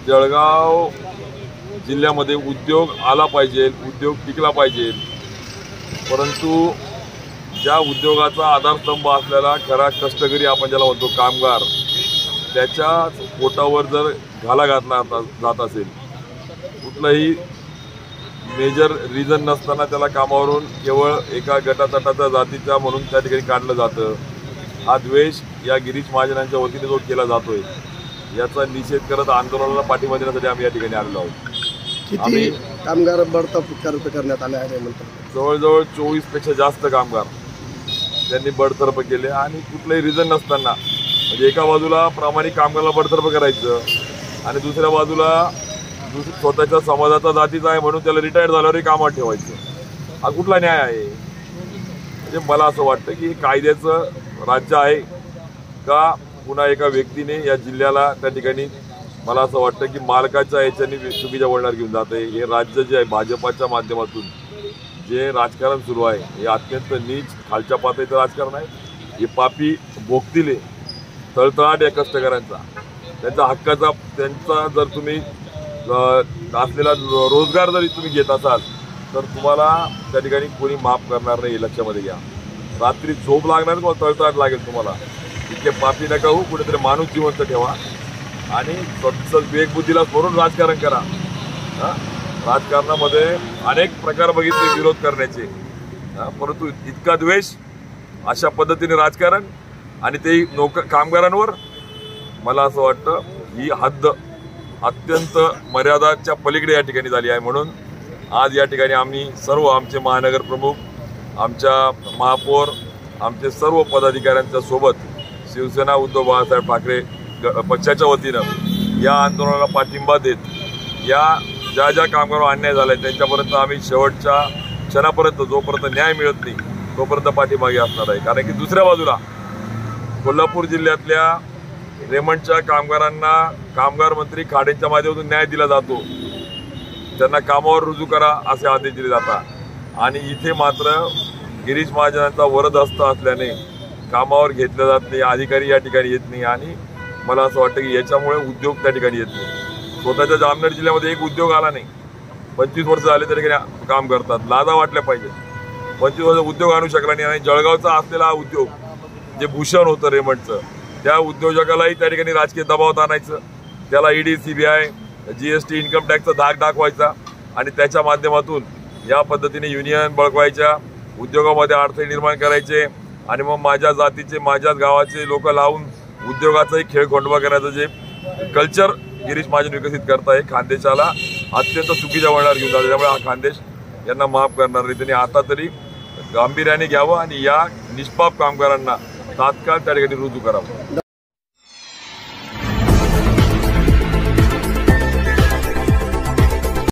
जळगाव जिल्ह्यामध्ये उद्योग आला पाहिजे, उद्योग टिकला पाहिजे, परंतु ज्या उद्योगाचा आधारस्तंभ असलेला खरा कष्टकरी आपण ज्याला म्हणतो कामगार, त्याच्या पोटावर जर घाला घातला जात असेल, कुठलंही मेजर रिझन नसताना त्याला कामावरून केवळ एका गटातटाच्या जातीच्या म्हणून त्या ठिकाणी काढलं जातं, हा द्वेष या गिरीश महाजनांच्या वतीने जो केला जातोय याचा निषेध करत आंदोलनाला पाठिंबा देण्यासाठी आम्ही या ठिकाणी आलेलो आहोत. किती कामगार बडतर्फ करण्यात आले आहे म्हणतात? जवळजवळ 24पेक्षा जास्त कामगार त्यांनी बडतर्फ केले आणि कुठलंही रिझन नसताना, म्हणजे एका बाजूला प्रामाणिक कामगाराला बडतर्फ करायचं आणि दुसऱ्या बाजूला स्वतःच्या समाजाचा जातीचा आहे म्हणून त्याला रिटायर्ड झाल्यावरही कामात ठेवायचं. हा कुठला न्याय आहे? म्हणजे मला असं वाटतं की कायद्याचं राज्य आहे का पुन्हा एका व्यक्तीने या जिल्ह्याला त्या ठिकाणी मला असं वाटतं की मालकाच्या याच्याने चुकीच्या वळणावर घेऊन जात आहे. हे राज्य जे आहे भाजपाच्या माध्यमातून जे राजकारण सुरू आहे हे अत्यंत नीच खालच्या पातळीचं राजकारण आहे. हे पापी भोगतील तळतळाट या कष्टकऱ्यांचा, त्यांच्या हक्काचा, त्यांचा जर तुम्ही असलेला रोजगार जरी तुम्ही घेत असाल तर तुम्हाला त्या ठिकाणी कोणी माफ करणार नाही, लक्षामध्ये घ्या. रात्री झोप लागणार, तुम्हाला तळतळाट लागेल. तुम्हाला इतके पापी नका होऊ, कुठेतरी माणूस जिवंत ठेवा आणि स्वतःच विवेकबुद्धीला सोडून राजकारण करा. राजकारणामध्ये अनेक प्रकार बघितले विरोध करण्याचे, परंतु इतका द्वेष, अशा पद्धतीने राजकारण आणि ते कामगारांवर, मला असं वाटतं ही हद्द अत्यंत मर्यादाच्या पलीकडे या ठिकाणी झाली आहे. म्हणून आज या ठिकाणी आम्ही सर्व आमचे महानगर प्रमुख, आमच्या महापौर, आमचे सर्व पदाधिकाऱ्यांच्या सोबत शिवसेना उद्धव बाळासाहेब ठाकरे पक्षाच्या वतीनं या आंदोलनाला पाठिंबा देत या ज्या ज्या कामगारांवर अन्याय झाला आहे त्यांच्यापर्यंत आम्ही शेवटच्या क्षणापर्यंत, जोपर्यंत न्याय मिळत नाही तोपर्यंत पाठीमागे असणार आहे. कारण की दुसऱ्या बाजूला कोल्हापूर जिल्ह्यातल्या रेमंडच्या कामगारांना कामगार मंत्री खाडेंच्या माध्यमातून न्याय दिला जातो, त्यांना कामावर रुजू करा असे आदेश दिले जातात आणि इथे मात्र गिरीश महाजनांचा वरदहस्त असल्याने कामावर घेतलं जात नाही, अधिकारी या ठिकाणी येत नाही आणि मला असं वाटतं की याच्यामुळे उद्योग त्या ठिकाणी येत नाही. स्वतःच्या जामनेर जिल्ह्यामध्ये एक उद्योग आला नाही, 25 वर्ष झाले त्या ठिकाणी काम करतात. लाजा वाटल्या पाहिजे. 25 वर्ष उद्योग आणू शकला नाही आणि जळगावचा असलेला हा उद्योग जे भूषण होतं रेमंडचं, त्या उद्योजकालाही त्या ठिकाणी राजकीय दबावात आणायचं, त्याला ईडी, सीबीआय, GST, इन्कम टॅक्सचा धाक दाखवायचा आणि त्याच्या माध्यमातून या पद्धतीने युनियन बळकवायच्या, उद्योगामध्ये अडथळे निर्माण करायचे आणि मग माझ्या जातीचे, माझ्याच गावाचे लोक लावून उद्योगाचाही खेळखोंडवा करण्याचं जे कल्चर गिरीश महाजन विकसित करताय, खानदेशाला अत्यंत चुकीच्या वळणावर घेऊन जातो. त्यामुळे हा खानदेश यांना माफ करणार नाही. त्यांनी आता तरी गांभीर्याने घ्यावं आणि या निष्पाप कामगारांना तात्काळ त्या ठिकाणी रुजू करावं.